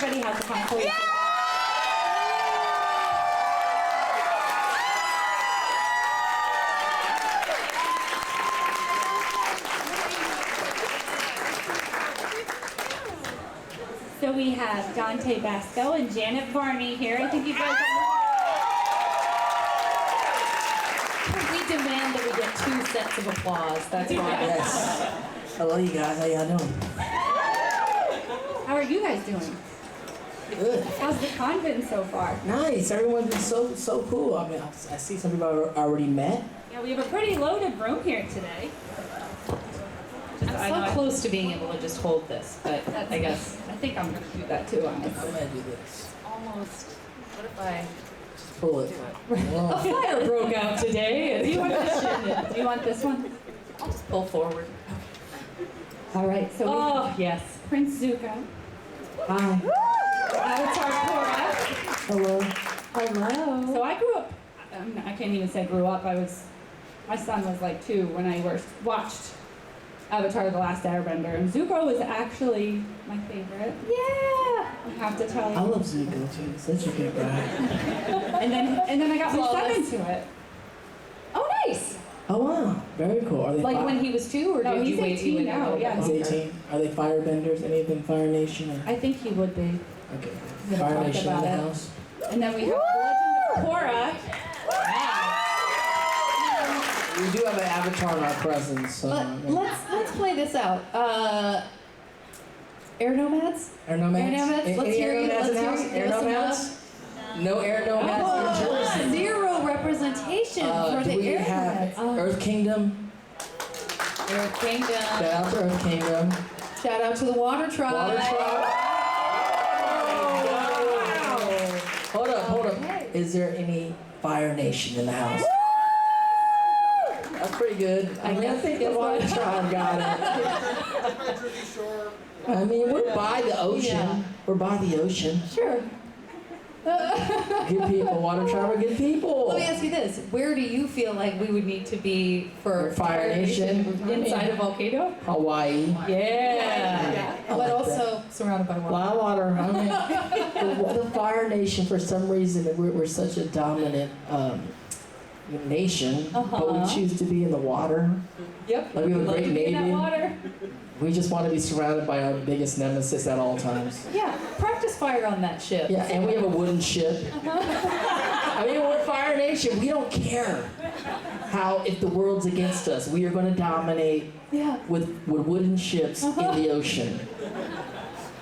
everybody has to come forward. So we have Dante Basco and Janet Varney here. I think you guys We demand that we get 2 sets of applause. That's right. Yes. Hello, you guys. How y'all doing? How are you guys doing? Good. How's the con been so far? Nice. Everyone's been so cool. I mean, I see some people I already met. Yeah, we have a pretty loaded room here today. I'm so close to being able to just hold this, but I guess I think I'm gonna do that too. I'm gonna do this. almost. What if I? Pull it. A fire broke out today. Do you want this? Do you want this one? I'll just pull forward. All right. So we have Yes. Prince Zuko, Hi. Avatar Korra. Hello. Hello. So I grew up. I can't even say grew up. My son was like 2 when I watched Avatar: The Last Airbender, and Zuko was actually my favorite. Yeah. I have to tell you. I love Zuko too. Such a good guy. And then I got my son Flawless. into it. Oh, nice. Oh wow. Very cool. Are they Like when he was 2, or No, did he's you wait 18 now, yeah. He's 18. Are they firebenders? Anything Fire Nation? Or? I think he would be. Okay. gonna Fire talk Nation in about the it. house. And then we have the Legend of Korra. We do have an avatar in our presence. So, Let's play this out. Air nomads. Air nomads. Air nomads. Let's Any hear air you. nomads in the Let's house? hear you. Air Give us some nomads? No air nomads in Jersey. 0 representation for Do the we air have nomads. Earth Kingdom? Air Kingdom. Shout out to Earth Kingdom. Shout out to the Water Tribe. Water Tribe. Hold up. Okay. Is there any Fire Nation in the house? That's pretty good. I think the Water Tribe got it. I mean, we're by the ocean. Yeah. We're by the ocean. Sure. Good people. Water Tribe are good people. Let me ask you this: where do you feel like we would need to be for Fire Nation? inside a volcano? Hawaii. Yeah. I But like also surrounded by A water. lot of water. I mean, the Fire Nation, for some reason, we're such a dominant nation, but we choose to be in the water. Yep. Like we have a great In that navy. water. We just want to be surrounded by our biggest nemesis at all times. Yeah. Practice fire on that ship. Yeah, and we have a wooden ship. I mean, we're Fire Nation. We don't care if the world's against us. We are going to dominate Yeah. with wooden ships in the ocean.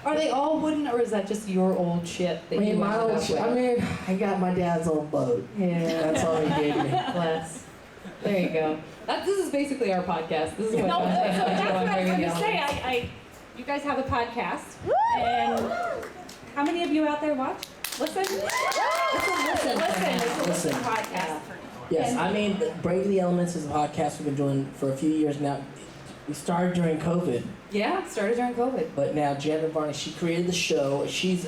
Are they all wooden, or is that just your old ship that you my ended old up ship. with? I mean, I got my dad's old boat. Yeah. That's all he gave me. Bless. There you go. This is basically our podcast. This is what No, I'm that's what I was bringing going to down. say. You guys have a podcast, and how many of you out there watch? Listen. Listen to the podcast. Yes, I mean, Brave the Elements is a podcast we've been doing for a few years now. We started during COVID, Yeah, started during COVID. but now Janet Varney, she created the show. She's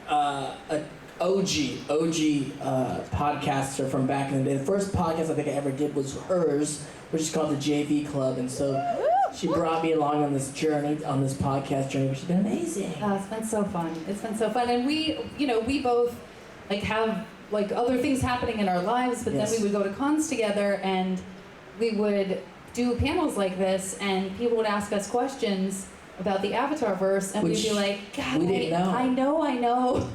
an OG podcaster from back in the day. The first podcast I think I ever did was hers, which is called the JV Club, and so she brought me along on this journey, on this podcast journey, which has been amazing. Oh, it's been so fun. It's been so fun, and we both have other things happening in our lives, but Yes. then we would go to cons together, and we would do panels like this, and people would ask us questions about the Avatar verse, and Which we'd be like, God, we didn't know.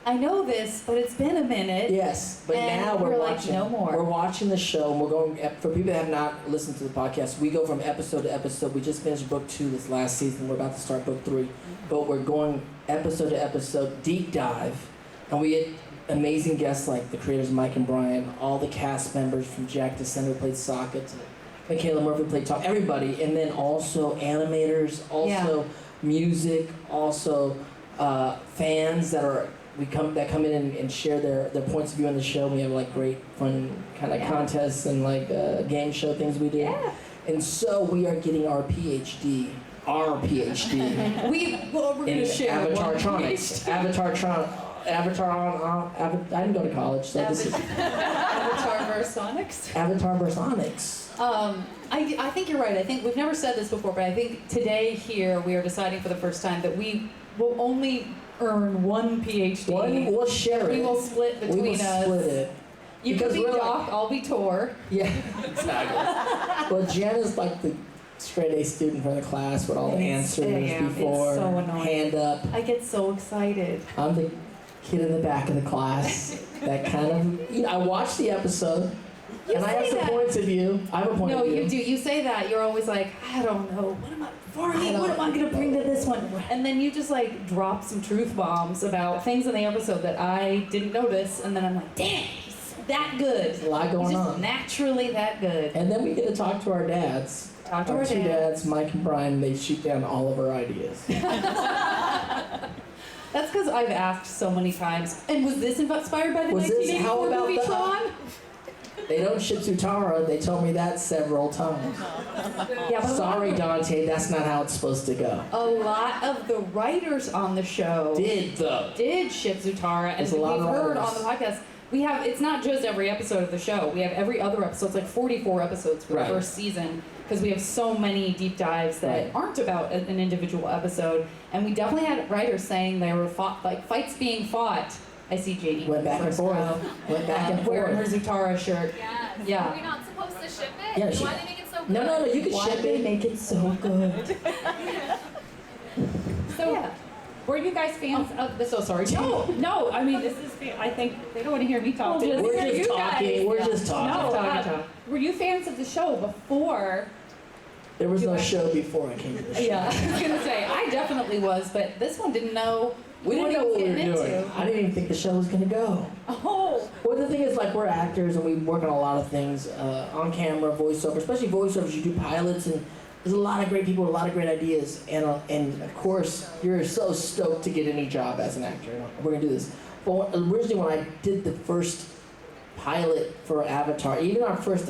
I know this, but it's been a minute. Yes, but And now we're we're like, watching. no more. We're watching the show, and we're going. For people that have not listened to the podcast, we go from episode to episode. We just finished book 2 this last season. We're about to start book 3, but we're going episode to episode, deep dive, and we get amazing guests like the creators Mike and Brian, all the cast members from Jack DeSena who played Sokka to Michaela Murphy played Tom, everybody, and then also animators, also music, also fans that come in and share their points of view on the show. We have great fun kind of contests and game show things we do. Yeah. And so we are getting our PhD We're going in to share Avatartronics. I didn't go to college, so this is Avatar Versonics. Avatar Versonics. I think you're right. I think we've never said this before, but I think today here we are deciding for the first time that we will only earn one PhD. We'll share it. We will split between we will us. split it. You Because can be we're Doc, I'll be Tor. Yeah, exactly. Well, Jen is like the straight A student from the class with all the answers before, it's so annoying. hand up. I get so excited. I'm the kid in the back of the class that kind of, I watched the episode, and I have some points of view. I have a point of view. No, you do. You say that. You're always like, I don't know. What am I going to bring to this one? And then you just like drop some truth bombs about things in the episode that I didn't notice, and then I'm like, damn, he's that good. There's a lot going he's just on. Naturally that good. And then we get to talk to our dads. Talk to our our two dads. dads, Mike and Brian. They shoot down all of our ideas. That's because I've asked so many times. And was this inspired by the Was this- 1984 how about movie the- Tron? They don't ship Zutara. They told me that several times. Yeah, but Sorry, Dante. That's not how it's supposed to go. a lot of the writers on the show did ship Zutara, and There's a lot we've of heard writers. on the podcast. We have, it's not just every episode of the show. We have every other episode. It's like 44 episodes for Right. the first season because we have so many deep dives that Right. aren't about an individual episode. And we definitely had writers saying they were fights being fought. I see JD. Went back and first forth. row, Went back and wearing her forth. Zutara shirt. Yes. Yeah. Are we not supposed to ship it? Yeah, Why do they make it so good? No. You can Why ship did they it. make it so good? So, Yeah. were you guys fans of the? So sorry. No. I mean, this is. I think they don't want to hear me talk. They wanna We're hear just you talking. guys. We're just No. talking. Talk. Were you fans of the show before? There was no show before I came to the show. Yeah, I was gonna say I definitely was, but this one didn't know. We didn't know what we were getting doing. into. I didn't even think the show was gonna go. Oh. Well, the thing is, like, we're actors and we work on a lot of things on camera, voiceover, especially voiceovers. You do pilots, and there's a lot of great people, a lot of great ideas, and of course, you're so stoked to get any job as an actor. We're gonna do this. But originally, when I did the first pilot for Avatar, even our first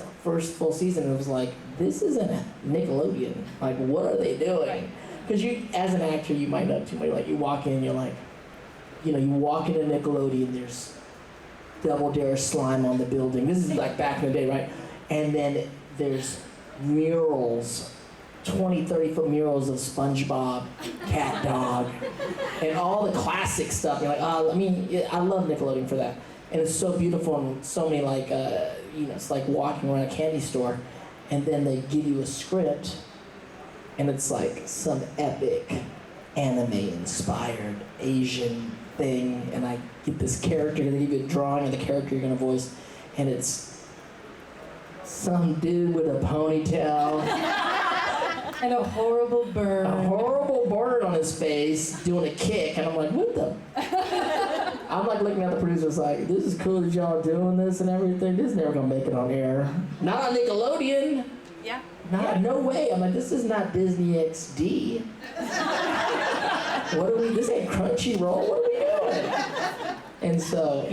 full season, it was like, this isn't Nickelodeon. Like, what are they doing? Right. Because you, as an actor, you might know too much. Like, you walk in, you're like, you walk into Nickelodeon, there's Double Dare slime on the building. This is like back in the day, right? And then there's murals, 20, 30-foot murals of SpongeBob, Cat Dog, and all the classic stuff. You're like, oh, I love Nickelodeon for that. And it's so beautiful and so many, like, it's like walking around a candy store, and then they give you a script, and it's like some epic anime-inspired Asian thing, and I get this character, they give you a drawing of the character you're gonna voice, and it's some dude with a ponytail, And a horrible burn. a horrible burn on his face, doing a kick, and I'm like, what the? I'm like looking at the producers like, this is cool that y'all doing this and everything. This is never gonna make it on air. Not on Nickelodeon. Yeah. No way. I'm like, this is not Disney XD. This ain't Crunchyroll. What are we doing? And so,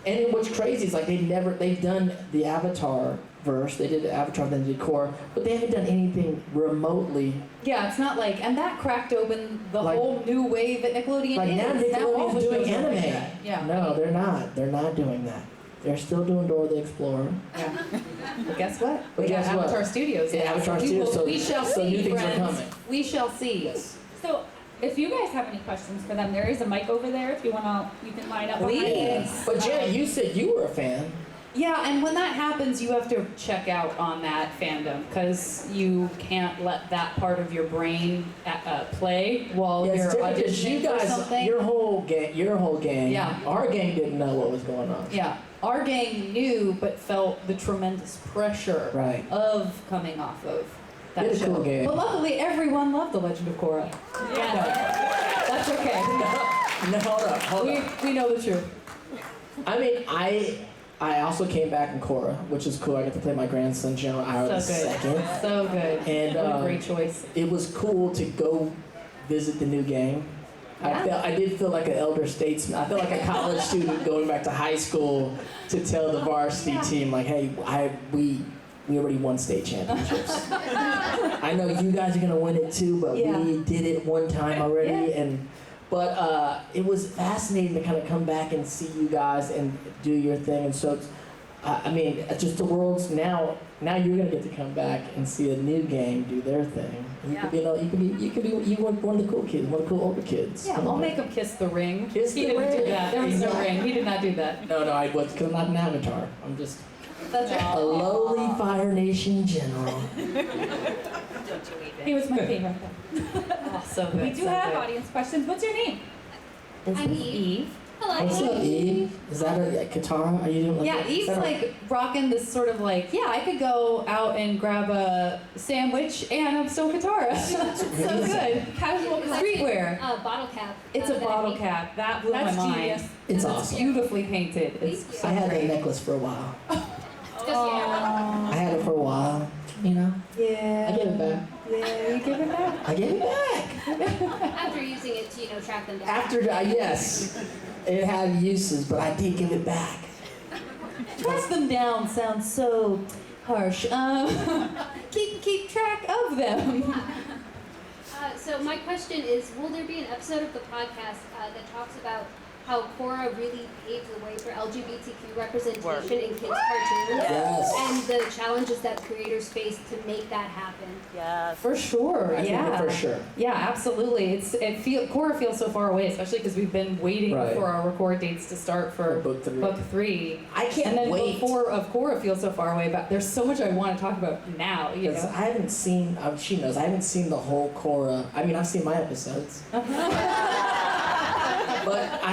and what's crazy is like they've done the Avatar verse, they did Avatar, then they did Korra, but they haven't done anything remotely. Yeah, it's not like, and that cracked open the Like- whole new wave that Nickelodeon Like is. now all the Nickelodeon's doing shows are like anime. that. Yeah. No, they're not. They're not doing that. They're still doing Dora the Explorer. Yeah. But guess what? But We got guess what? Avatar Studios. Yeah, now, Avatar we Studios, will- we shall so see, new things are friends. coming. We shall see. So, if you guys have any questions for them, there is a mic over there. If you wanna, you can line up behind Please. it. But Janet, you said you were a fan. Yeah, and when that happens, you have to check out on that fandom because you can't let that part of your brain play while Yeah, you're it's different 'cause auditioning you for guys, something. your whole gang. Yeah. Our gang didn't know what was going on. Yeah, our gang knew but felt the tremendous pressure Right. of coming off of that It's a show. cool game. But luckily, everyone loved The Legend of Korra. Yeah. That's okay. No, hold up. We know the truth. I mean, I also came back in Korra, which is cool. I got to play my grandson, General Ira So good. II. So good. And What a great choice. it was cool to go visit the new gang. Yeah. I did feel like an elder statesman. I felt like a college student going back to high school to tell the varsity team, like, hey, we already won state championships. I know you guys are gonna win it too, but Yeah. we did it one time already, Yeah. But it was fascinating to kind of come back and see you guys and do your thing. And so I mean, just the world's now you're gonna get to come back and see a new gang do their thing. And you could be one of the cool kids, one of the cool older kids. Yeah, I'll make him kiss the ring. Kiss He the didn't do ring. that. There was no ring. He did not do that. No, I was, because I'm not an avatar. I'm just That's a lowly Fire Nation general. He was my favorite. Oh, so good. We do so have good. audience questions. What's your name? I'm Eve. Hello. What's up, Eve? Is that a Katara? Are you doing like Yeah, that? Eve's like rocking this sort of like, yeah, I could go out and grab a sandwich and I'm still Katara. So good. Casual streetwear. Bottle cap. It's a that I bottle made. cap. That blew That's my mind. genius. It's It's awesome. beautifully painted. It's Thank you. so I had great. a necklace for a while. Yeah. I had it for a while. You know, Yeah. I gave it back. Yeah, you give it back. I gave it back. After using it to, track them down. Yes, it had uses, but I did give it back. Track them down sounds so harsh. Keep track of them. So my question is, will there be an episode of the podcast that talks about how Korra really paved the way for LGBTQ representation in kids' cartoons? Yes. And the challenges that creators face to make that happen. Yes. For sure. I think Yeah. for sure. Yeah, absolutely. Korra feels so far away, especially because we've been waiting Right. for our record dates to start for Book 3. book 3. I can't And then wait. book 4 of Korra feels so far away, but there's so much I want to talk about now, you Because know. I haven't seen, she knows, I haven't seen the whole Korra. I mean, I've seen my episodes. But I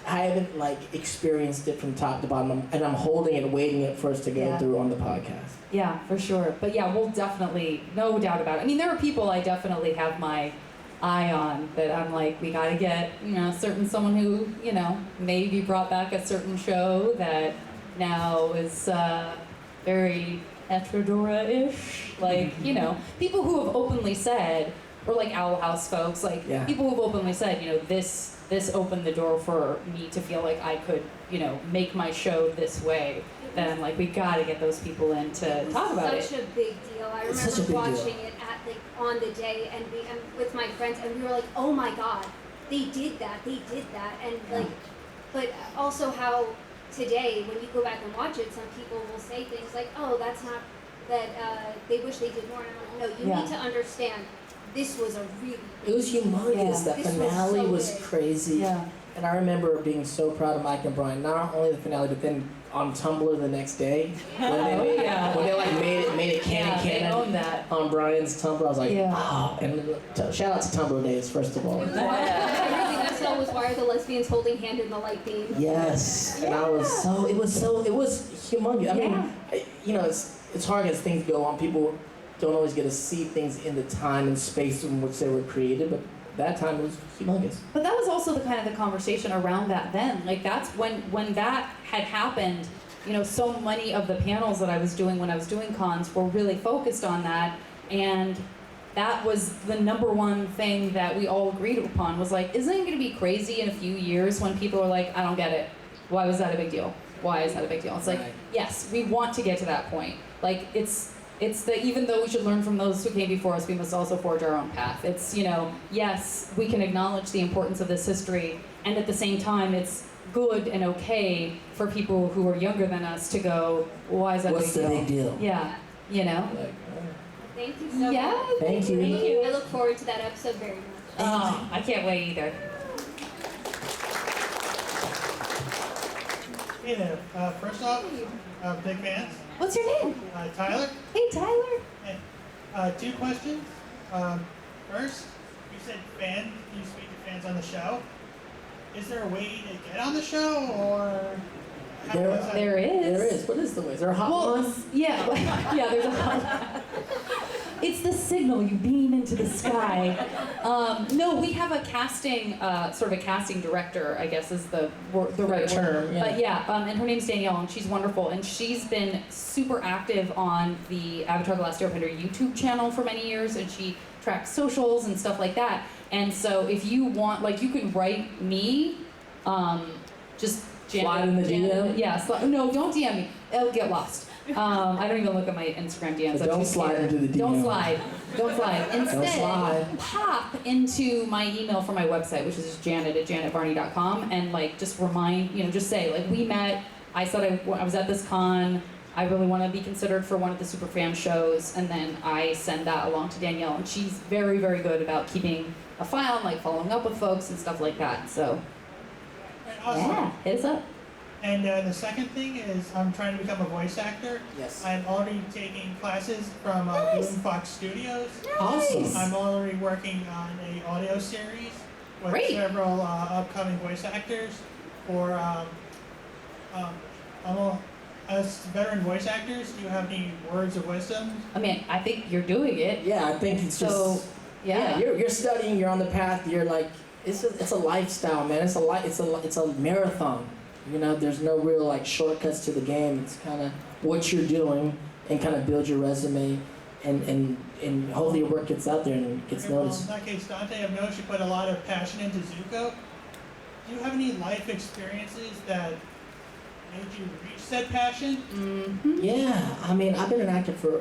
haven't like experienced it from top to bottom, and I'm holding it, waiting it for us to go Yeah. through on the podcast. Yeah, for sure. But yeah, we'll definitely, no doubt about it. I mean, there are people I definitely have my eye on that I'm like, we gotta get, someone who, maybe brought back a certain show that now is very Etradora-ish. Like, people who have openly said, or like Owl House folks, like Yeah. people who have openly said, this opened the door for me to feel like I could, make my show this way. Then I'm like, we gotta get those people in to talk about it. Such a big deal. I It's such a remember big deal. watching it at on the day and with my friends, and we were like, oh my god, they did that, and like, but also how today when you go back and watch it, some people will say things like, oh, that's not that they wish they did more. And I'm like, no, you Yeah. need to understand. This was a really It was humongous. Yeah. That This was finale so was big. crazy. Yeah. And I remember being so proud of Mike and Brian. Not only the finale, but then on Tumblr the next day when they yeah. when they like made it Yeah, they canon own that. on Brian's Tumblr. I was like, Yeah. oh. And shout out to Tumblr days first of all. Everything I saw was why are the lesbians holding hand in the light beam. Yes, and it was humongous. I mean, it's hard as things go on. People don't always get to see things in the time and space in which they were created, but that time was humongous. But that was also the kind of the conversation around that then. Like that's when that had happened, so many of the panels that I was doing when I was doing cons were really focused on that, and that was the number one thing that we all agreed upon was like, isn't it going to be crazy in a few years when people are like, I don't get it. Why was that a big deal? Why is that a big deal? It's like, Right. yes, we want to get to that point. Like it's that even though we should learn from those who came before us, we must also forge our own path. It's, yes, we can acknowledge the importance of this history, and at the same time, it's good and okay for people who are younger than us to go, why is that What's a the big deal? big deal? Yeah, Like, Thank you so Yeah, much. thank you. Thank you. I look forward to that episode very much. Oh, I can't wait either. Hey there. First off, big fans. What's your name? Tyler. Hey, Tyler. Hey, 2 questions. First, you said you speak to fans on the show. Is there a way to get on the show, or how There- does that- There is. there is. What is the way? Is there a hotline? Well, yeah, yeah, there's a hotline. It's the signal you beam into the sky. No, we have a casting, sort of a casting director, I guess is the right term, word. yeah. But yeah, and her name's Danielle, and she's wonderful, and she's been super active on the Avatar: The Last Airbender YouTube channel for many years, and she tracks socials and stuff like that. And so if you want, like, you can write me, just Janet, Slide in the DM? Yeah, no, don't DM me. It'll get lost. I don't even look at my Instagram DMs. But I'm don't too slide scared. into the Don't DM. slide. Don't slide. Instead, slide. pop into my email for my website, which is janet@janetvarney.com, and like just remind, just say like we met I said I was at this con, I really want to be considered for one of the Superfan shows, and then I send that along to Danielle, and she's very, very good about keeping a file and like following up with folks and stuff like that. So Awesome. yeah, hit us up. And the second thing is I'm trying to become a voice actor. Yes. I'm already taking classes from Nice. Boom Fox Studios. Awesome. I'm already working on a audio series with Great. several upcoming voice actors for as veteran voice actors. Do you have any words of wisdom? I mean, I think you're doing it. Yeah, I think it's just. So yeah. you're studying. You're on the path. You're like, it's a lifestyle, man. It's a marathon. You know, there's no real like shortcuts to the game. It's kind of what you're doing and kind of build your resume, and hopefully your work gets out there and gets Okay, well, noticed. in that case, Dante, I've noticed you put a lot of passion into Zuko. Do you have any life experiences that made you reach said passion? Mm-hmm. Yeah, I mean, I've been an actor for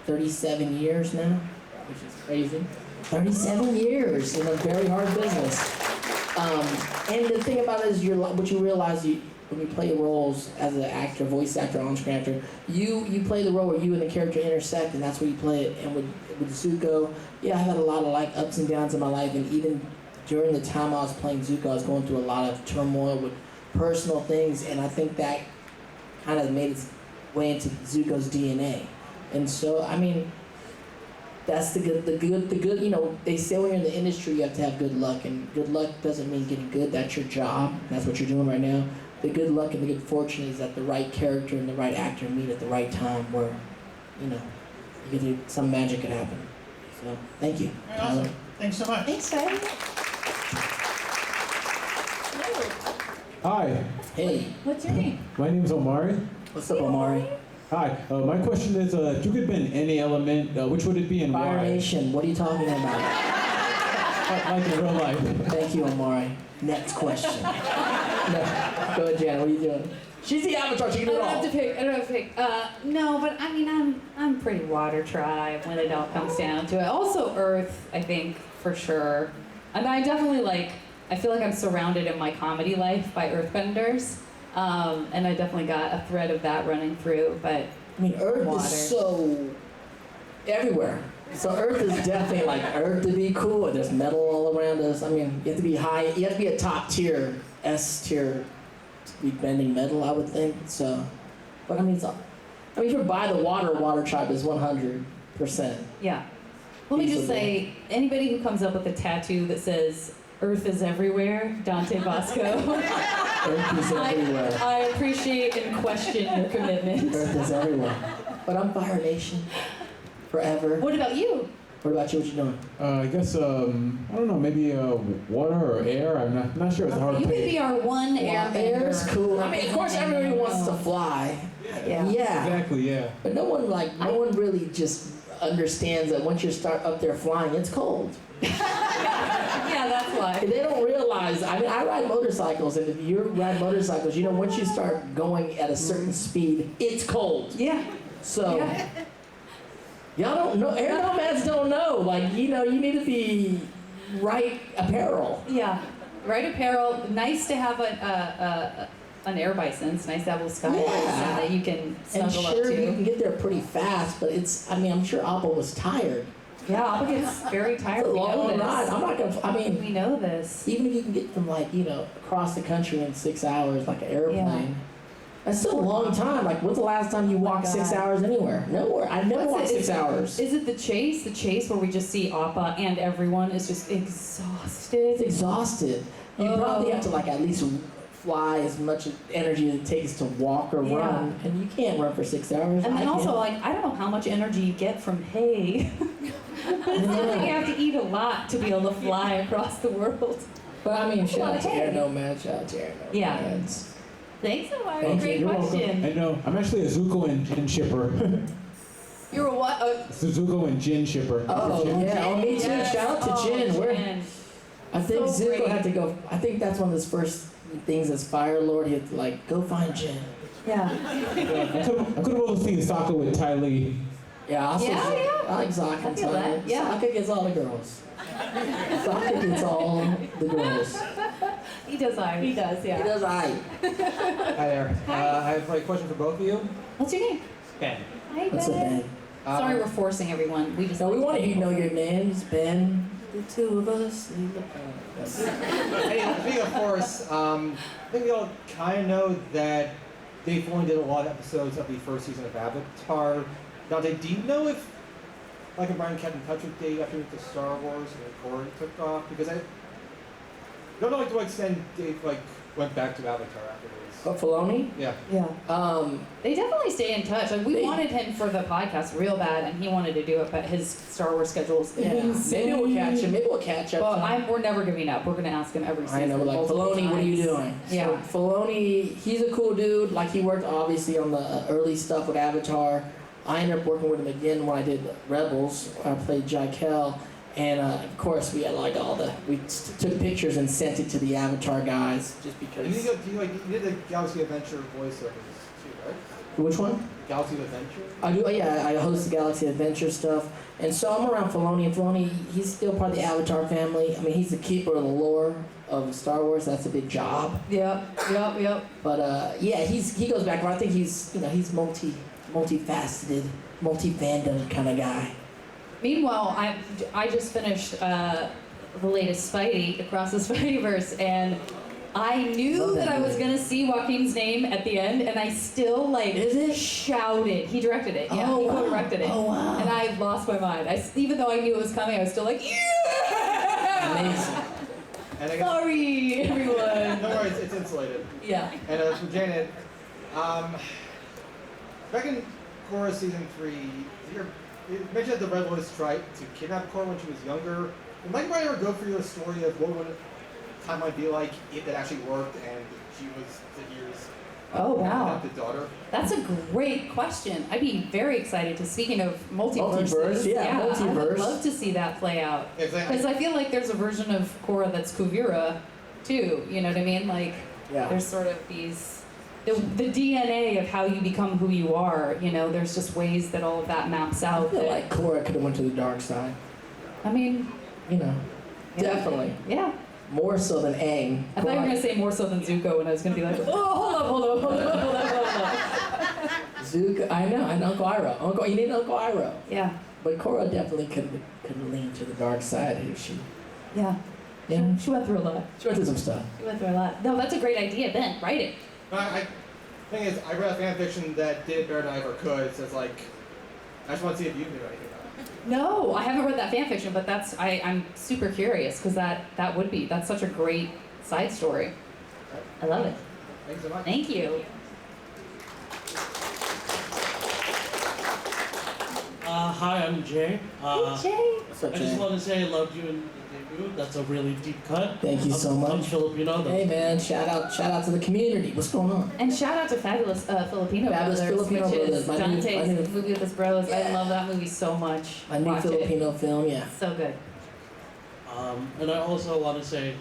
37 years now, which is crazy. 37 years in a very hard business. And the thing about it is, what you realize when you play roles as an actor, voice actor, on-screen actor, you play the role where you and the character intersect, and that's where you play it. And with Zuko, yeah, I had a lot of like ups and downs in my life, and even during the time I was playing Zuko, I was going through a lot of turmoil with personal things, and I think that kind of made its way into Zuko's DNA. And so, I mean, that's the good, you know, they say when you're in the industry, you have to have good luck, and good luck doesn't mean getting good. That's your job. That's what you're doing right now. The good luck and the good fortune is that the right character and the right actor meet at the right time where, you know, some magic could happen. So, thank you. All right, awesome. Thanks so much. Thanks, guys. Hi, Hey, What's your name? my name's Omari. what's up, Omari? Hi, my question is, if you could be in any element, which would it be and Fire why? Nation, what are you talking about? Like in real life. Thank you, Omari. Next question. No, go ahead, Jan. What are you doing? She's the avatar. She can I do it don't have all. to pick. I don't have to pick. No, but I mean, I'm pretty water tribe when it all comes down to it. Also, Earth, I think for sure. And I definitely like. I feel like I'm surrounded in my comedy life by Earthbenders, and I definitely got a thread of that running through. But I mean, Earth Water. is so everywhere. So Earth is definitely like Earth to be cool. And there's metal all around us. I mean, you have to be high. You have to be a top tier, S tier, to be bending metal. I would think so. But I mean, if you're by the water tribe is 100%. yeah, let me just Easily. say, anybody who comes up with a tattoo that says "Earth is everywhere," Dante Bosco. Earth is everywhere. I appreciate and question your commitment. Earth is everywhere. But I'm Fire Nation. Forever. What about you? What about you? What you doing? I guess, I don't know, maybe water or air? I'm not sure. It's hard to You could pick. be our one Air airbender. is cool. I mean, of course, everybody wants to fly. Yeah. Yeah. Exactly, yeah. But no one really just understands that once you start up there flying, it's cold. Yeah, that's why. They don't realize. I mean, I ride motorcycles, and if you ride motorcycles, you know, once you start going at a certain speed, it's cold. Yeah. So, Yeah. y'all don't know. Air nomads don't know. Like, you know, you need to be right apparel. Yeah. Right apparel. Nice to have an air bison. It's nice to have a little sky Yeah. bison that you can And snuggle up sure, you to. can get there pretty fast, but it's. I mean, I'm sure Appa was tired. Yeah, I'll get very It's tired. a We know long this. ride. I'm not gonna. I mean, We know this. even if you can get from like, you know, across the country in 6 hours, like an airplane, that's still a long time. Like, when's the last time you walked 6 God. hours anywhere? Nowhere. I never What's walked it? 6 hours. Is it the chase? The chase where we just see Appa and everyone is just It's exhausted. exhausted. You Oh. probably have to like at least fly as much energy as it takes to walk or Yeah. run, and you can't run for 6 hours. And then I also, can't. like, I don't know how much energy you get from hay. But it's not like you have to eat a lot to be able to fly across the world. But I mean, shout out to Hey. Air Nomad. Shout out to Air Nomad. Yeah. It's- Thanks, Omari. Thank you. Great You're welcome. question. I know. I'm actually a Zuko and shipper. You're a what? Zuko and Jin shipper. Oh, yeah. Oh, me too. Yes. Shout out to Oh, Jin. We're, Jin. I think So Zuko great. had to go. I think that's one of his first things as Fire Lord. He had to like go find Jin. Yeah. I could have also seen Sokka with Ty Lee. Yeah, I like Sokka I and feel that, Tanya. yeah. Sokka gets all the girls. Sokka gets all the girls. He does I. He does, yeah. He does Hi there. I have a question for both of you. What's your name? Ben. Hi, What's up, Ben? Sorry, we're forcing everyone. We just. So we want you to know your names, Ben. The two of us. Anyway, speaking of course, I think we all kind of know that Dave Filoni did a lot of episodes of the first season of Avatar. Dante, do you know if Mike and Brian kept in touch with Dave after he went to Star Wars and Korra took off? Because I don't know like to what extent Dave went back to Avatar afterwards. Oh, Filoni? Yeah. Yeah. They definitely stay in touch. Like we wanted him for the podcast real bad, and he wanted to do it, but his Star Wars schedule is insane. Maybe we'll catch him. Maybe we'll catch up. Well, we're never giving up. We're gonna ask him every season. I know, like, multiple Filoni, what are you times. doing? Yeah. So, Filoni, he's a cool dude. Like, he worked, obviously, on the early stuff with Avatar. I ended up working with him again when I did Rebels. I played Jaikel. And, of course, we had, we took pictures and sent it to the Avatar guys, just because. And you did the Galaxy Adventure voiceovers too, right? Which one? Galaxy Adventure? I do, yeah, I host the Galaxy Adventure stuff. And so I'm around Filoni, and Filoni, he's still part of the Avatar family. I mean, he's the keeper of the lore of Star Wars. That's a big job. Yep. But yeah, he goes back. I think he's multifaceted, multi-fandom kind of guy. Meanwhile, I just finished the latest Spidey, Across the Spideyverse, and I knew that I was gonna see Joaquin's name at the end, and I still Is it? shouted. He directed it, yeah. Oh, He wow. co-directed it. Oh, wow. And I lost my mind. Even though I knew it was coming, I was still like, yeah! Amazing. And I guess, Sorry, everyone. no worries, it's insulated. Yeah. And for Janet, back in Korra season 3, you mentioned that the Red Lotus tried to kidnap Korra when she was younger. Did Mike Bryan ever go through a story of what would time might be like if it actually worked and she was Tahir's Oh, wow. adopted daughter? That's a great question. I'd be very excited to, speaking of multiverses. Multiverse, yeah, I would multiverse. love to see that play out. Exactly. Because I feel like there's a version of Korra that's Kuvira, too. You know what I mean? Like, Yeah. there's sort of these, the DNA of how you become who you are, there's just ways that all of that maps I out. feel that- like Korra could have went to the dark side. I mean, Yeah. Definitely. Yeah. More so than Aang. I thought you were going to say more so than Zuko, and I was going to be like, oh, hold up. Zuko, I know, and Uncle Iroh. You need Uncle Iroh. Yeah, But Korra definitely could lean to the dark side if she. yeah. Yeah. She went through a lot. She went through some stuff. No, that's a great idea, Ben. Write it. I thing is, I read a fan fiction that did better than I ever could, so it's like, I just want to see if you knew anything about it. No, I haven't read that fan fiction, but I'm super curious because that's such a great side story. I love it. Thanks so much. Thank you. Hi, I'm Jay. Jay. What's up, I just Jay? want to say I loved you in the debut. That's a really deep cut. Thank you so I'm much. Filipino. Hey man, shout out to the community. What's going on? And shout out to Fabulous Filipino Fabulous Brothers, Filipino which Brothers, is my new- Dante's movie with his bros. I Yeah. love that movie so much. My new Watch it. Filipino film, yeah. So good. And I also want to say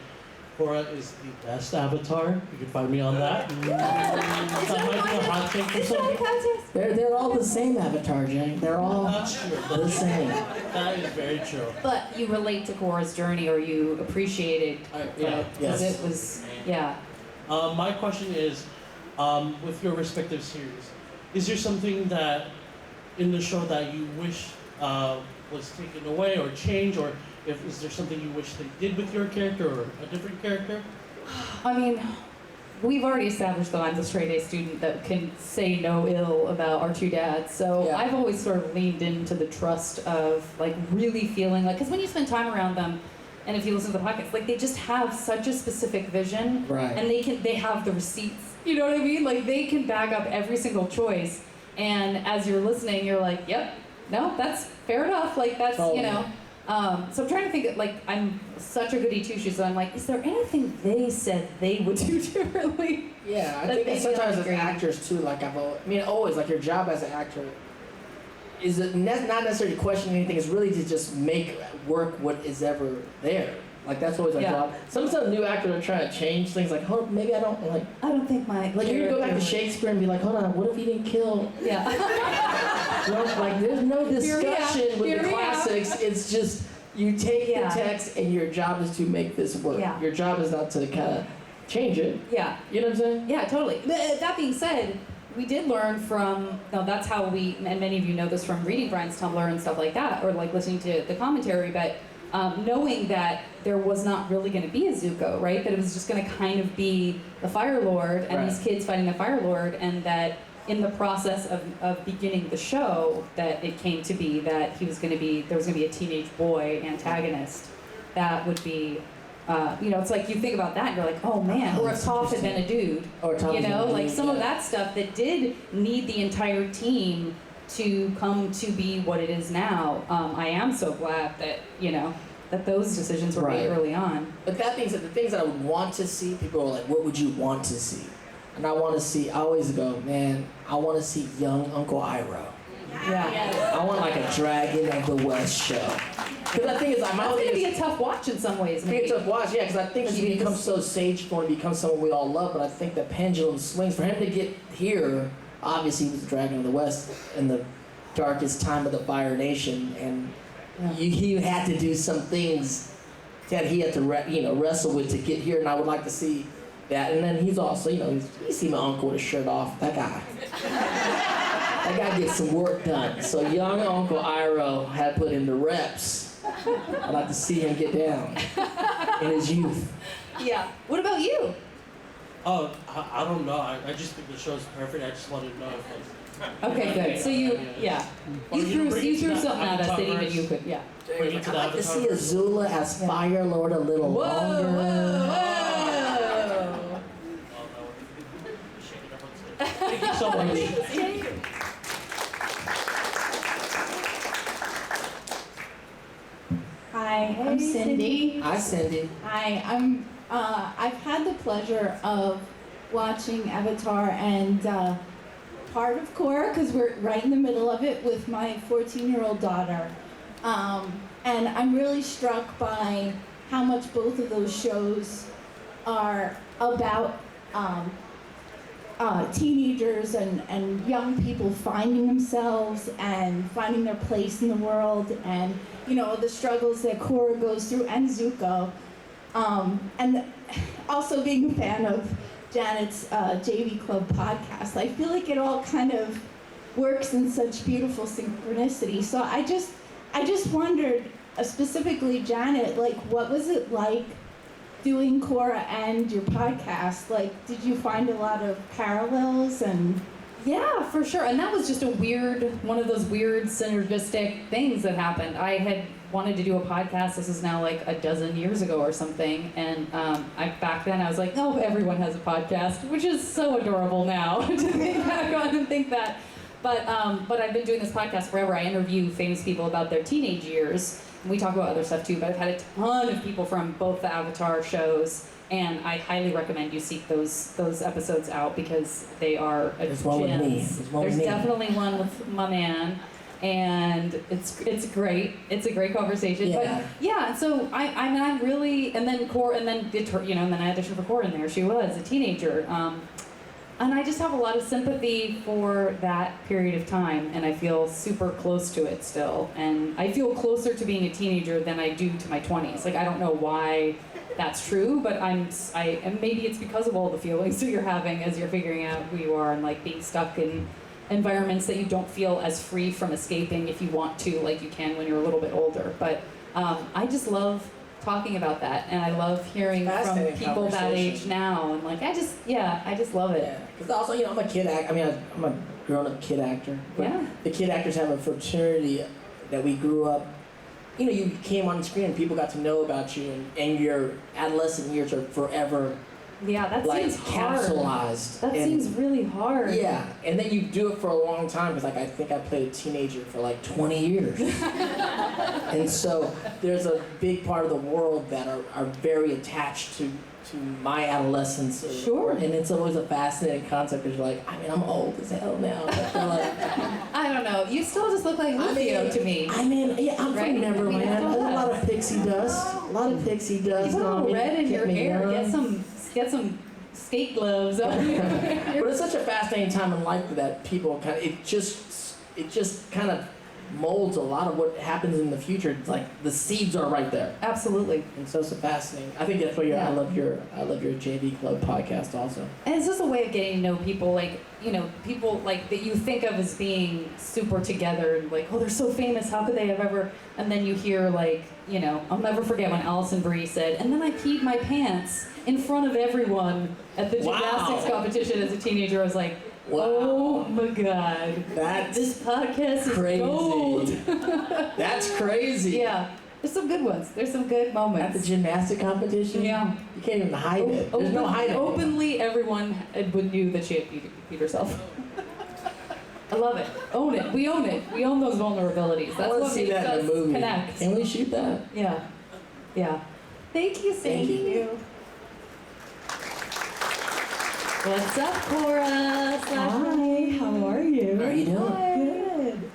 Korra is the best Avatar. You can find me on that. That might be a hot take for some people. They're all the same Avatar, Jay. They're all That's true. the same. That is very true. But you relate to Korra's journey, or you appreciate it, Yeah. because Yes. it was, yeah. My question is, with your respective series, is there something that in the show that you wish was taken away or changed, or is there something you wish they did with your character or a different character? I mean, we've already established that I'm the straight A student that can say no ill about our two dads. So Yeah. I've always sort of leaned into the trust of like really feeling like, because when you spend time around them, and if you listen to the podcast, like they just have such a specific vision, Right. and they have the receipts. You know what I mean? Like they can back up every single choice. And as you're listening, you're like, yep, no, that's fair enough. Like that's Totally. So I'm trying to think that, like, I'm such a goody two-shoes, so I'm like, is there anything they said they would do differently? Yeah, I That think they that sometimes feel as great. actors too, like always, like your job as an actor is not necessarily to question anything, it's really to just make work what is ever there. Like that's always our Yeah. job. Sometimes new actors are trying to change things. Like, hold, maybe I don't like. I don't think my Like you go back to Shakespeare and be like, hold on, what if he didn't kill? Yeah. No, like there's no discussion with Hear the me out. classics. It's just you take Yeah. the text and your job is to make this work. Yeah. Your job is not to kind of change it. Yeah. You know what I'm saying? Yeah, totally. But that being said, we did learn from, no, that's how we, and many of you know this from reading Brian's Tumblr and stuff like that, or like listening to the commentary, but knowing that there was not really going to be a Zuko, right? That it was just going to kind of be the Fire Lord and Right. these kids fighting the Fire Lord, and that in the process of beginning the show, that it came to be that he was going to be, there was going to be a teenage boy antagonist that would be, you know, it's like you think about that and you're like, oh man, Oh, or if that's Toph had been a dude, Or Tom's you know, gonna like do- some of yeah. that stuff that did need the entire team to come to be what it is now. I am so glad that, you know, that those decisions were made Right. early on. But that being said, the things that I would want to see, people are like, what would you want to see? And I want to see, I always go, man, I want to see young Uncle Iroh. Yeah. I want like a Dragon of the West show. Because I think it's like, my That's only gonna thing be is, a tough watch in some ways, I think it's maybe. a watch, yeah, because I think he becomes so sageful and becomes someone we all love, but I think the pendulum swings. For him to get here, obviously he was the Dragon of the West in the darkest time of the Fire Nation, and he had to do some things that he had to wrestle with to get here, and I would like to see that. And then he's also, you see my uncle with his shirt off, that guy. That guy gets some work done. So young Uncle Iroh had put in the reps. I'd like to see him get down in his youth. Yeah. What about you? Oh, I don't know. I just think the show's perfect. I just wanted to know if like. Okay, good. So you, yeah. Or You bring it to threw the something at us that even Avatar you could, yeah. Bring it to I'd the like to see Avatar. Azula as Fire Lord a little Whoa, longer. whoa, Oh, no. Shake it up on stage. Thank you so much. Hi, I'm Cindy. Hi, Cindy. Hi, I've had the pleasure of watching Avatar and part of Korra, because we're right in the middle of it with my 14-year-old daughter. And I'm really struck by how much both of those shows are about teenagers and young people finding themselves and finding their place in the world, and the struggles that Korra goes through, and Zuko, and also being a fan of Janet's JV Club podcast. I feel like it all kind of works in such beautiful synchronicity. So I just wondered, specifically Janet, like what was it like doing Korra and your podcast? Like, did you find a lot of parallels? And Yeah, for sure. And that was just one of those weird synergistic things that happened. I had wanted to do a podcast. This is now like a dozen years ago or something. And back then I was like, oh, everyone has a podcast, which is so adorable now to think back on and think that. But I've been doing this podcast forever. I interview famous people about their teenage years. And we talk about other stuff too, but I've had a ton of people from both the Avatar shows, and I highly recommend you seek those episodes out because they are There's one with me. There's definitely one with my man, and it's great. It's a great conversation. Yeah. But yeah, so I'm really, and then Korra, and then and then I auditioned for Korra in there. She was a teenager. And I just have a lot of sympathy for that period of time, and I feel super close to it still. And I feel closer to being a teenager than I do to my 20s. Like, I don't know why that's true, but and maybe it's because of all the feelings that you're having as you're figuring out who you are and like being stuck in environments that you don't feel as free from escaping if you want to, like you can when you're a little bit older. But I just love talking about that, and I love hearing from Fascinating people that conversation. age now, and like I just love it. Yeah, because also, I'm a kid actor. I'm a grown-up kid actor. But Yeah. the kid actors have a fraternity that we grew up. You came on screen and people got to know about you, and your adolescent years are forever Yeah, that like seems hard. capsulized. That and, seems really hard. Yeah, and then you do it for a long time because I think I played a teenager for like 20 years. And so there's a big part of the world that are very attached to my adolescence. Sure. And it's always a fascinating concept because you're like, I'm old as hell now. But they're like, I don't know. You still just look like Rufio to me. yeah, I'm Right? from Neverland. I mean, There's a lot of Pixar pixie dust. A lot of pixie dust. Put a on little me. red in Kept your me hair. young. Get some skate gloves on. But it's such a fascinating time in life that people kind of it just kind of molds a lot of what happens in the future. It's like the seeds are right there, Absolutely. and so it's fascinating. I think that's why I love your JV Club podcast also. And it's just a way of getting to know people, like, people like that you think of as being super together, and like, oh, they're so famous, how could they have ever, and then you hear like, I'll never forget when Allison Brie said, and then I peed my pants in front of everyone at the gymnastics competition as a teenager. I was like, oh my God, this podcast is crazy. gold. That's crazy. Yeah, there's some good ones. There's some good moments. At the gymnastic competition? Yeah. You can't even hide it. There's no hiding. Openly, everyone knew that she had peed herself. I love it. Own it. We own it. We own those vulnerabilities. That's I want what to see makes that in us a movie. connect. Can we shoot that? Yeah. Yeah. Thank you, Thank Sadie. you. What's up, Korra? Hi, how are you? How are you doing?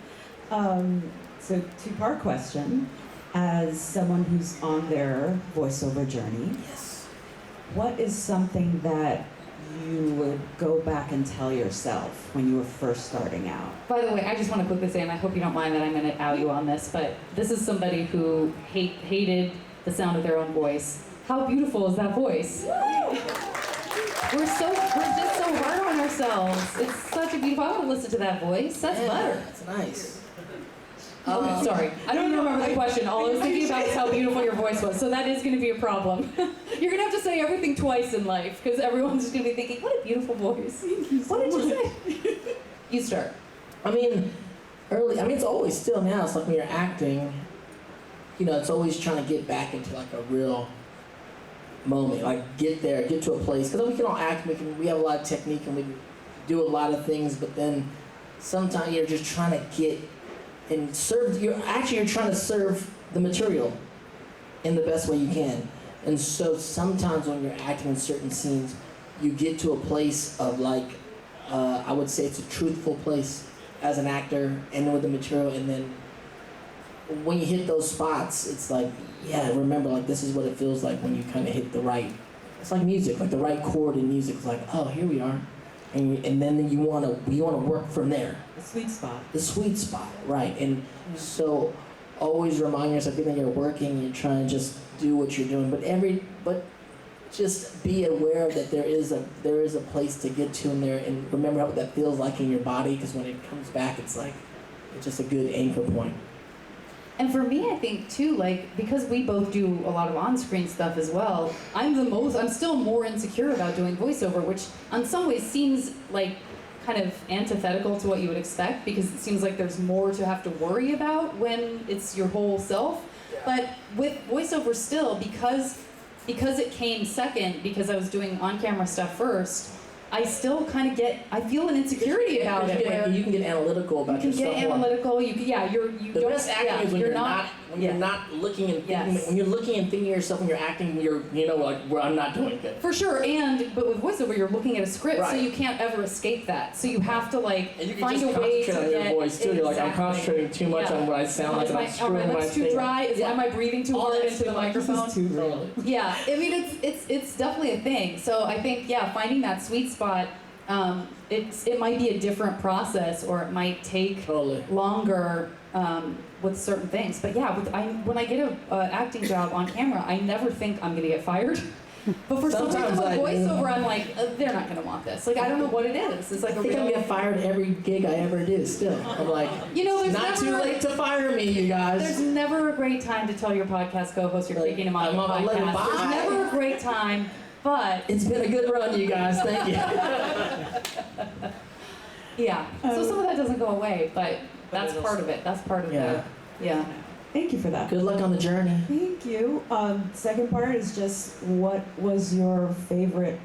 Good. So two-part question. As someone who's on their voiceover journey, Yes. what is something that you would go back and tell yourself when you were first starting out? By the way, I just want to quickly say, and I hope you don't mind that I'm going to out you on this, but this is somebody who hated the sound of their own voice. How beautiful is that voice? We're just so hard on ourselves. It's such a beautiful. I want to listen to that voice. That's butter. That's nice. Okay, sorry. I don't even remember the question. All I was thinking about was how beautiful your voice was. So that is going to be a problem. You're going to have to say everything twice in life because everyone's just going to be thinking, what a beautiful voice. What did you say? You start. It's always still now. It's like when you're acting, it's always trying to get back into like a real moment. Like get to a place. Because we can all act, we have a lot of technique and we do a lot of things, but then sometimes you're just trying to get and serve, you're trying to serve the material in the best way you can. And so sometimes when you're acting in certain scenes, you get to a place of like, I would say it's a truthful place as an actor and with the material, and then when you hit those spots, it's like, yeah, remember, like this is what it feels like when you kind of hit the right, it's like music, like the right chord in music. It's like, oh, here we are. And then you want to work from there. The sweet spot. The sweet spot, right. And so always remind yourself, even though you're working, you're trying to just do what you're doing, but just be aware that there is a place to get to in there, and remember what that feels like in your body, because when it comes back, it's just a good anchor point. And for me, I think too, like, because we both do a lot of on-screen stuff as well, I'm still more insecure about doing voiceover, which in some ways seems like kind of antithetical to what you would expect, because it seems like there's more to have to worry about when it's your whole self. But with voiceover still, because it came second, because I was doing on-camera stuff first, I still kind of I feel an insecurity about it. You can get analytical about yourself. You can get analytical. The best acting is when you're not looking and thinking. When you're looking and thinking to yourself when you're acting, I'm not doing good. For sure, but with voiceover, you're looking at a script, right. So you can't ever escape that. So you have to and you can find just a way to concentrate on your voice too. You're like, I'm Exactly. concentrating too much on what I sound like, and I'm screwing my lips too dry? Am I breathing too hard into the microphone? Yeah, I mean it's definitely a thing. So I think finding that sweet spot. It might be a different process, or it might take longer with certain things. But when I get an acting job on camera, I never think I'm gonna get fired. But for some reason with voiceover, I'm like, they're not gonna want this. Like, I don't know what it is. It's like I think I'm gonna get fired every gig I ever do. Still, I'm like, there's not too late to fire me, you guys. There's never a great time to tell your podcast co-host you're taking him on the podcast. There's never a great time. But it's been a good run, you guys. Thank you. Yeah. So some of that doesn't go away, but that's part of it. That's part of it. Yeah. Thank you for that. Good luck on the journey. Thank you. Second part is just, what was your favorite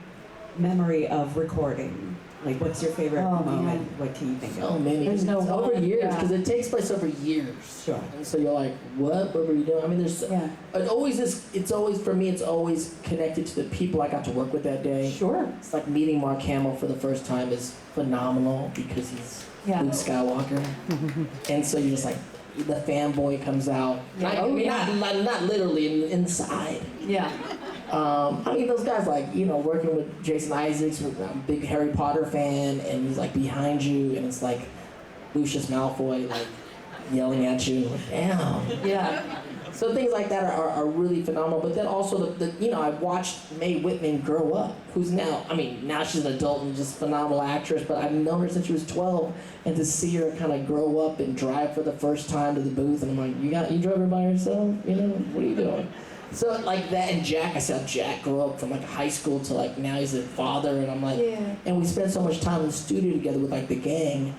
memory of recording? Like, what's your favorite moment? Man. What can you think of? So many. There's no over one, years, because it takes place over years. Sure. And so you're like, what were you doing? I mean, there's. It always is. It's always, for me, it's always connected to the people I got to work with that day. Sure. It's like meeting Mark Hamill for the first time is phenomenal, because he's Luke Skywalker. And so you're just like, the fanboy comes out. Yeah. Not literally inside. Yeah. I mean, those guys like, working with Jason Isaacs, I'm a big Harry Potter fan, and he's like behind you, and it's like Lucius Malfoy, like yelling at you, like, damn. Yeah. So things like that are really phenomenal. But then also, I watched Mae Whitman grow up, who's now she's an adult and just phenomenal actress, but I've known her since she was 12, and to see her kind of grow up and drive for the first time to the booth, and I'm like, you drove her by yourself? What are you doing? So like that, and Jack, I saw Jack grow up from like high school to like now he's a father, and I'm like, and we spent so much time in the studio together with like the gang.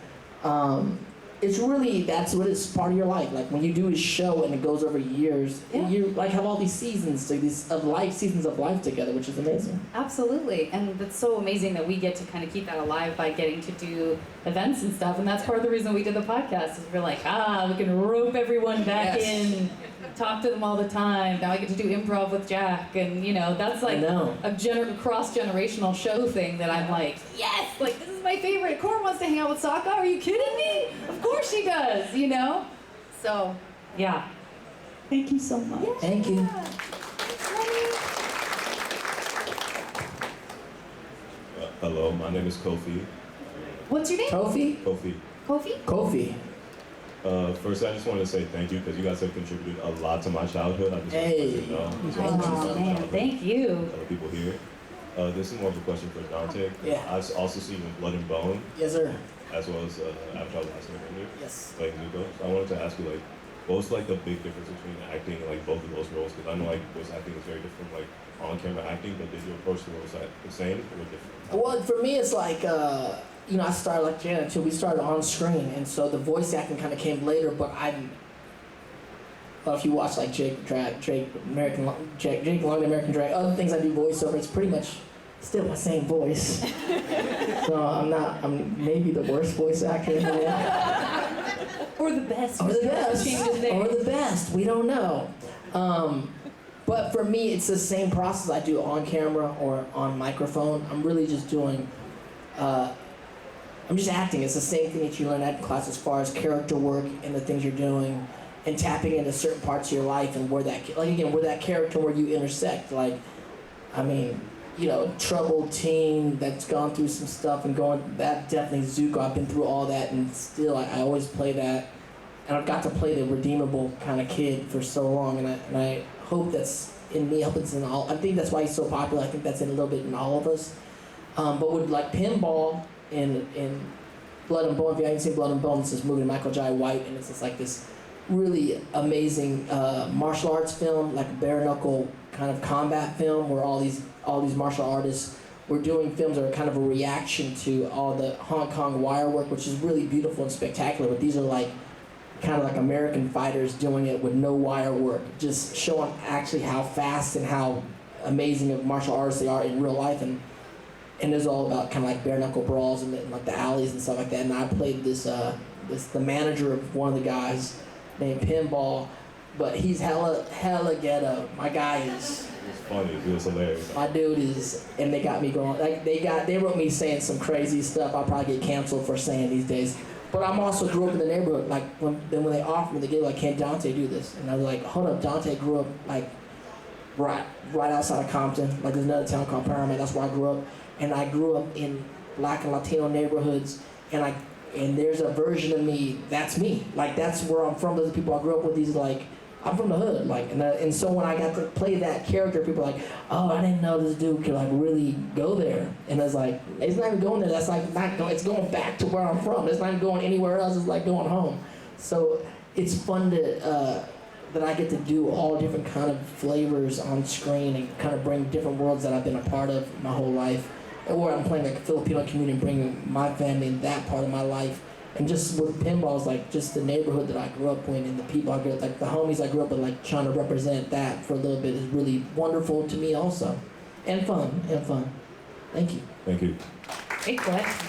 It's really, that's what it's part of your life. Like when you do a show and it goes over years, you like have all these seasons, like seasons of life together, which is amazing. Absolutely, and it's so amazing that we get to kind of keep that alive by getting to do events and stuff, and that's part of the reason we did the podcast, is we're like, we can rope everyone back in, talk to them all the time. Now I get to do improv with Jack, and that's like a cross-generational show thing that I'm like, yes, like this is my favorite. Korra wants to hang out with Sokka, are you kidding me? Of course she does, So, yeah. Thank you so much. Yeah. Thank you. Hello, my name is Kofi. What's your name? Kofi? Kofi? First, I just want to say thank you because you guys have contributed a lot to my childhood. I just want to know. Thank you. Other people here. This is more of a question for Dante. Yeah. I've also seen you in Blood and Bone. Yes, sir. As well as Avatar: The Last Airbender. Yes. Playing Zuko. So I wanted to ask you, like, what was like the big difference between acting like both of those roles? Because I know like voice acting is very different, like on-camera acting, but did you approach the roles the same or different? Well, for me, it's like, I started like Janet too. We started on screen, and so the voice acting kind of came later. But if you watch like Jake Long, the American Drag, other things I do voiceover, it's pretty much still my same voice. So I'm maybe the worst voice actor in the world. Or the best. Or the best. We don't know. But for me, it's the same process I do on camera or on microphone. I'm really just doing, I'm just acting. It's the same thing that you learn at class as far as character work and the things you're doing and tapping into certain parts of your life and where that character, where you intersect. Troubled teen that's gone through some stuff and that definitely Zuko. I've been through all that, and still I always play that. And I've got to play the redeemable kind of kid for so long, and I hope that's in me. I hope it's in all. I think that's why he's so popular. I think that's in a little bit in all of us. But with like Pinball in Blood and Bone, if you haven't seen Blood and Bone, it's this movie Michael Jai White, and it's just like this really amazing martial arts film, like a bare knuckle kind of combat film, where all these martial artists were doing films that are kind of a reaction to all the Hong Kong wire work, which is really beautiful and spectacular. But these are like kind of like American fighters doing it with no wire work, just showing actually how fast and how amazing of martial artists they are in real life, and it's all about kind of like bare knuckle brawls and like the alleys and stuff like that. And I played the manager of one of the guys named Pinball, but he's hella ghetto. My guy is. It's funny. It was hilarious. My dude is, and they got me going. Like they wrote me saying some crazy stuff. I'll probably get canceled for saying these days. But I'm also grew up in the neighborhood. Like when they offered me, they gave like, can Dante do this? And I was like, hold up, Dante grew up like right outside of Compton. Like there's another town called Paramount. That's where I grew up. And I grew up in Black and Latino neighborhoods. And there's a version of me that's me. Like that's where I'm from. Those are the people I grew up with. These like I'm from the hood. Like and so when I got to play that character, people are like, oh, I didn't know this dude could like really go there. And it's like, it's not even going there. That's like not going. It's going back to where I'm from. It's not even going anywhere else. It's like going home. So it's fun to that I get to do all different kind of flavors on screen and kind of bring different worlds that I've been a part of my whole life. Or I'm playing like a Filipino community and bringing my family in that part of my life. And just with pinballs, like just the neighborhood that I grew up in and the people I grew up, like the homies I grew up with, like trying to represent that for a little bit is really wonderful to me also. And fun. Thank you. Thank you. Great question.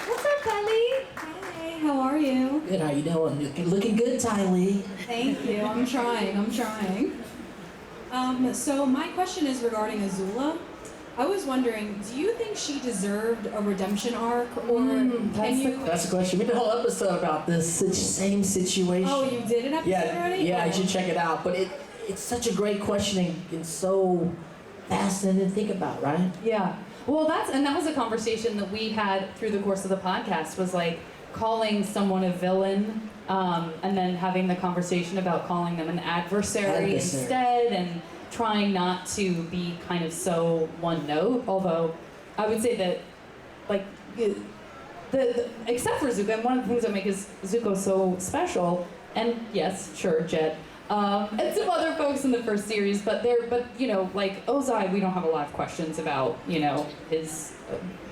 What's up, Kylie? Hi, how are you? Good, how you doing? You're looking good, Tylee. Thank you, I'm trying. So my question is regarding Azula. I was wondering, do you think she deserved a redemption arc, or can you? That's the question. We did a whole episode about this same situation. Oh, you did an episode already? Yeah, you should check it out. But it's such a great question and so fascinating to think about, right? Yeah. Well, that was a conversation that we had through the course of the podcast, was like calling someone a villain, and then having the conversation about calling them an adversary instead, and trying not to be kind of so one note. Although I would say that, like, the except for Zuko, and one of the things that makes Zuko so special, and yes, sure, Jet, and some other folks in the first series, but you know, like Ozai, we don't have a lot of questions about, you know, his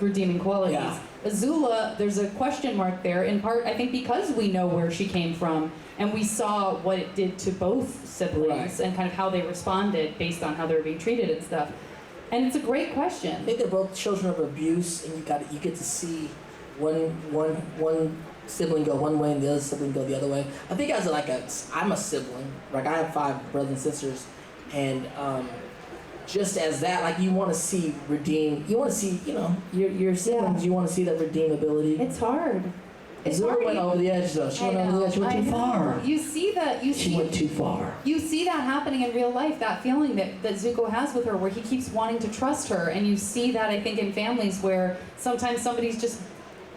redeeming qualities. Yeah. Azula, there's a question mark there, in part, I think, because we know where she came from, and we saw what it did to both siblings, and kind of how they responded based on how they were being treated and stuff. And it's a great question. I think they're both children of abuse, and you get to see one sibling go one way and the other sibling go the other way. I think I'm a sibling. Like, I have 5 brothers and sisters, and just as that, like, you want to see you know, your siblings, you want to see that redeemability. It's hard. Azula went over the edge, though. She went over the edge. She went too far. You see that. She went too far. You see that happening in real life, that feeling that Zuko has with her, where he keeps wanting to trust her. And you see that, I think, in families where sometimes somebody's just,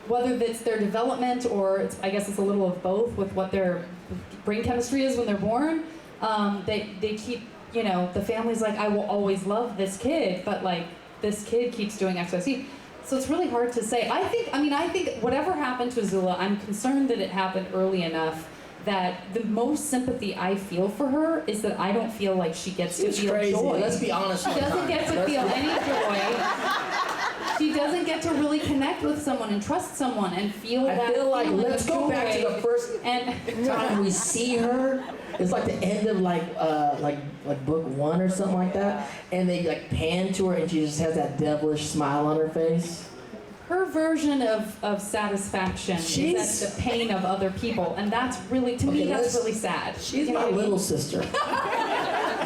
whether it's their development or I guess it's a little of both with what their brain chemistry is when they're born, they keep, you know, the family's like, I will always love this kid, but like, this kid keeps doing X, Y, Z. So it's really hard to say. I think whatever happened to Azula, I'm concerned that it happened early enough that the most sympathy I feel for her is that I don't feel like she gets to feel crazy. joy. Let's be honest. She doesn't get to feel any joy. She doesn't get to really connect with someone and trust someone and feel that. I feel like, let's go joy. back to the first time we see her. It's like the end of like book 1 or something like that, and they like pan to her and she just has that devilish smile on her face. Her version of satisfaction is at the pain of other people, and that's really, to me, that's really sad. She's my little sister.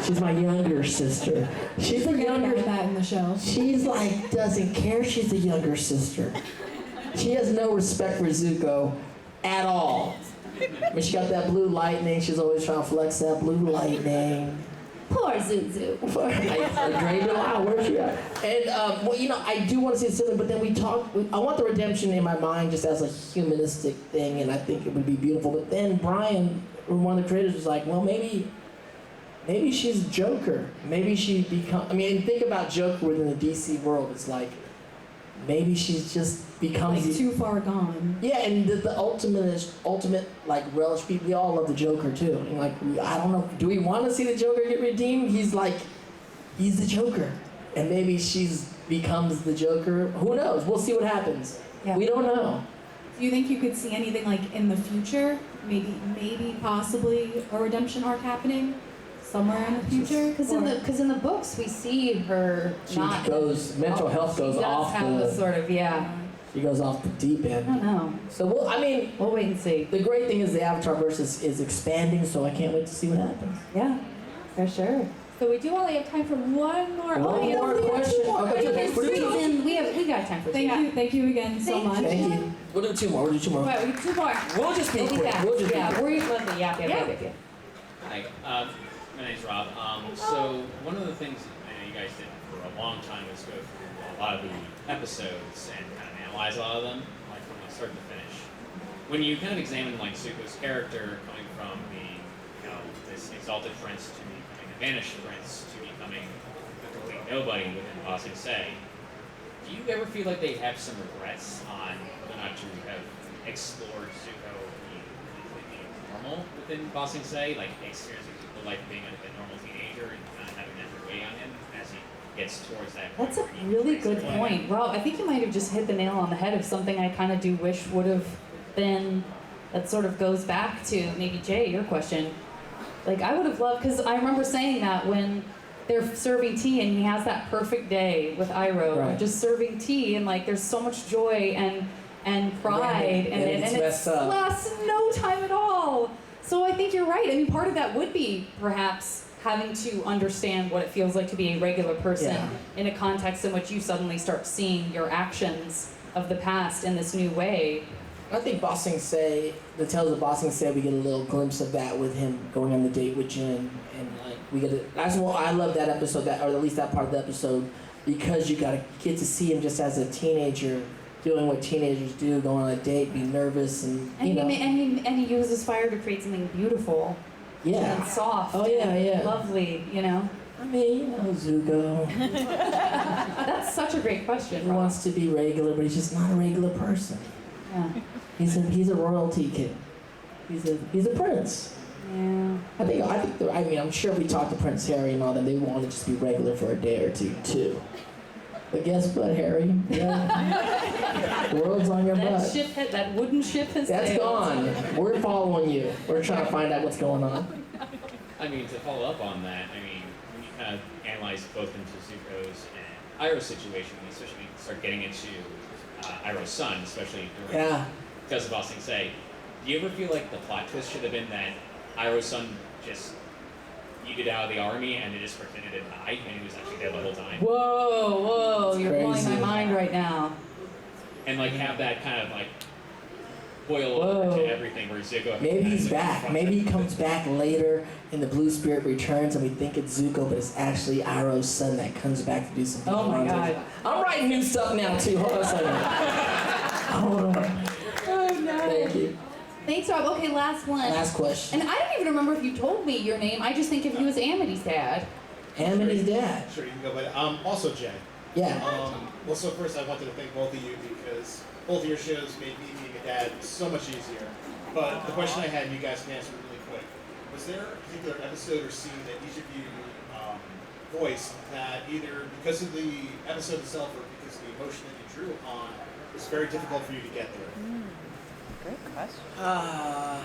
She's my younger sister. She's the younger. That in the show. She's like doesn't care. She's the younger sister. She has no respect for Zuko at all. I mean, she got that blue lightning. She's always trying to flex that blue lightning. Poor Zuzu. I drained her out. Where's she at? And well, you know, I do want to see it silly, but then I want the redemption in my mind just as a humanistic thing, and I think it would be beautiful. But then Brian, one of the creators, was like, well, maybe she's Joker. Maybe she I mean, think about Joker within the DC world. It's like, maybe she's just becomes like too far gone. Yeah, and the ultimate like relish. We all love the Joker too. And like, I don't know, do we want to see the Joker get redeemed? He's the Joker, and maybe she's becomes the Joker. Who knows? We'll see what happens. Yeah. We don't know. Do you think you could see anything like in the future? Maybe possibly a redemption arc happening somewhere in the future? Because in the books we see her mental health goes off she goes off the deep end. I don't know. So we'll wait and see. The great thing is the Avatar verse is expanding, so I can't wait to see what happens. Yeah, for sure. So we do only have time for one more question. We got time for Thank you again so much. Thank you. We'll do 2 more. Wait, we do 2 more. We'll just be quick. Hi, my name's Rob. So one of the things that you guys did for a long time was go through a lot of the episodes and kind of analyze a lot of them, like from like start to finish. When you kind of examine like Zuko's character coming from being, this exalted prince to becoming a banished prince to becoming a complete nobody within Ba Sing Se, do you ever feel like they have some regrets on whether or not to have explored Zuko being completely normal within Ba Sing Se, like experiencing the life being a normal teenager and kind of having that weight on him as he gets towards that point? That's a really good point. Well, I think you might have just hit the nail on the head of something I kind of do wish would have been, that sort of goes back to maybe Jay, your question. Like, I would have loved, because I remember saying that when they're serving tea and he has that perfect day with Iroh, just serving tea, and like there's so much joy and pride, and it lasts no time at all. So I think you're right. I mean, part of that would be perhaps having to understand what it feels like to be a regular person Yeah. in a context in which you suddenly start seeing your actions of the past in this new way. I think Bossing Say, the Tales of Bossing Say, we get a little glimpse of that with him going on the date with Jen, and like we get it. That's why I love that episode, that or at least that part of the episode, because you get to see him just as a teenager doing what teenagers do, going on a date, be nervous, and you know. And he uses fire to create something beautiful. Yeah. And soft. Oh yeah, and yeah. lovely, you know. I mean, you know, Zuko. That's such a great question. He Rob. wants to be regular, but he's just not a regular person. Yeah. He's a royalty kid. He's a prince. Yeah. I mean, I'm sure we talked to Prince Harry and all them. They want to just be regular for a day or two, too. But guess what, Harry? Yeah. The world's on your butt. That wooden ship has That's sailed. gone. We're following you. We're trying to find out what's going on. I mean, to follow up on that, I mean, when you kind of analyze both into Zuko's and Iroh's situation, especially start getting into Iroh's son, especially during Tales of Bossing Say, do you ever feel like the plot twist should have been that Iroh's son just yeeted out of the army and they just pretended to die and he was actually dead the whole time? Whoa, you're blowing crazy. my mind right now. And like have that kind of like boil over to everything where Zuko... Maybe he's back. Maybe he comes back later and the Blue Spirit returns and we think it's Zuko, but it's actually Iroh's son that comes back to do something. Oh my God. I'm writing new stuff now too. Hold on a second. Hold on. Oh no. Thank you. Thanks, Rob. Okay, last one. Last question. And I don't even remember if you told me your name. I just think of you as Amity's dad. Amity's dad. Sure, you can go, but also Jay. Yeah. Well, so first I wanted to thank both of you because both of your shows made me being a dad so much easier. But the question I had, and you guys can answer really quick, was there a particular episode or scene that each of you voiced that either because of the episode itself or because of the emotion that you drew upon was very difficult for you to get there? Great question. I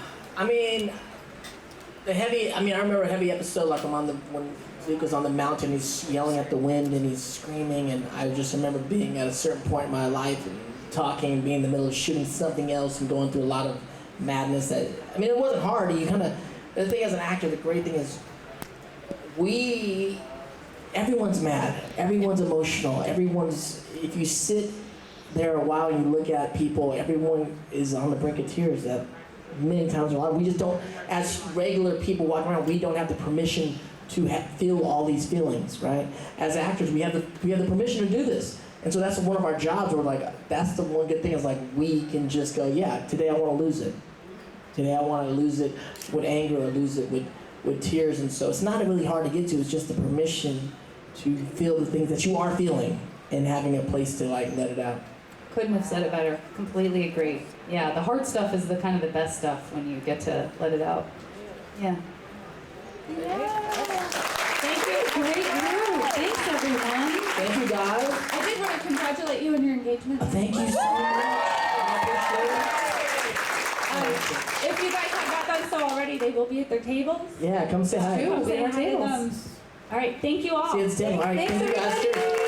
remember a heavy episode like when Zuko's on the mountain, he's yelling at the wind and he's screaming, and I just remember being at a certain point in my life and talking, being in the middle of shooting something else and going through a lot of madness. It wasn't hard. The thing as an actor, the great thing is everyone's mad, everyone's emotional, if you sit there a while and you look at people, everyone is on the brink of tears that many times in our life. We just don't, as regular people walking around, we don't have the permission to feel all these feelings, right? As actors, we have the permission to do this. And so that's one of our jobs. We're like, that's the one good thing is like we can just go, yeah, today I want to lose it. Today I want to lose it with anger or lose it with tears. And so it's not really hard to get to. It's just the permission to feel the things that you are feeling and having a place to like let it out. Couldn't have said it better. Completely agree. Yeah, the hard stuff is the kind of the best stuff when you get to let it out. Yeah. Thank you. Great group. Thanks, everyone. Thank you, guys. I did want to congratulate you on your engagement. Thank you so much. If you guys have not done so already, they will be at their tables. Yeah, come say hi. Come say At our hi to them. tables. All right, thank you all. See you at the table. All right, Thanks, thank you guys. everybody.